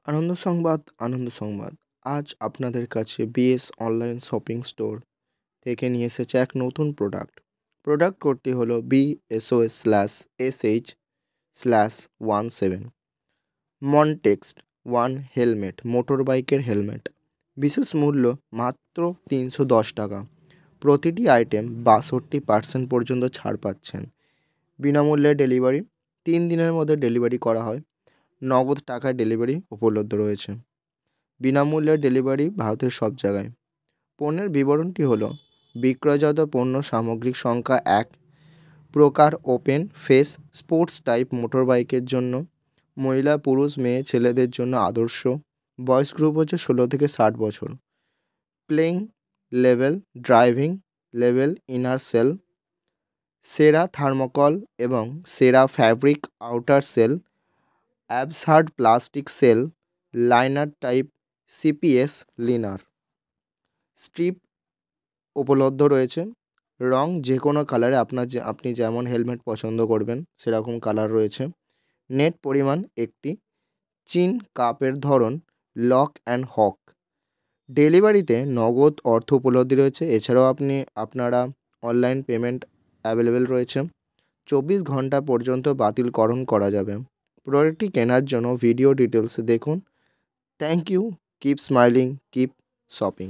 আনন্দ সংবাদ। আজ আপনাদের কাছে বিএস অনলাইন শপিং স্টোর থেকে নিয়ে এসেছে এক নতুন প্রোডাক্ট কোডটি হলো BSOS/SH/17 মনটেক্সট ওয়ান হেলমেট, মোটর বাইকের হেলমেট। বিশেষ মূল্য মাত্র 310 টাকা। প্রতিটি আইটেম 62% পর্যন্ত ছাড় পাচ্ছেন। বিনামূল্যে ডেলিভারি, 3 দিনের মধ্যে ডেলিভারি করা হয়। নগদ টাকায় ডেলিভারি উপলব্ধ রয়েছে। বিনামূল্যে ডেলিভারি ভারতের সব জায়গায়। পণ্যের বিবরণটি হলো বিক্রয়জাত পণ্য সামগ্রিক সংখ্যা 1, প্রকার open face sports type motor বাইকের জন্য, মহিলা পুরুষ মেয়ে ছেলেদের জন্য আদর্শ, বয়স গ্রুপ হচ্ছে 16 থেকে 60 বছর। Playing level, driving level, inner shell, সেরা থার্মোকল এবং সেরা fabric outer shell, absurd plastic shell, liner type CPS liner. Strip উপলব্ধ রয়েছে। রং যে কোনো কালারে আপনি যেমন হেলমেট পছন্দ করবেন সেরকম কালার রয়েছে। নেট পরিমাণ একটি। চিন কাপের ধরন লক অ্যান্ড হক। ডেলিভারিতে নগদ অর্থ উপলব্ধ রয়েছে। এছাড়াও আপনারা অনলাইন পেমেন্ট অ্যাভেলেবেল রয়েছে। 24 ঘন্টা পর্যন্ত বাতিলকরণ করা যাবে। প্রোডাক্টটি কেনার জন্য ভিডিও ডিটেলসে দেখুন। Thank you. Keep smiling, keep shopping.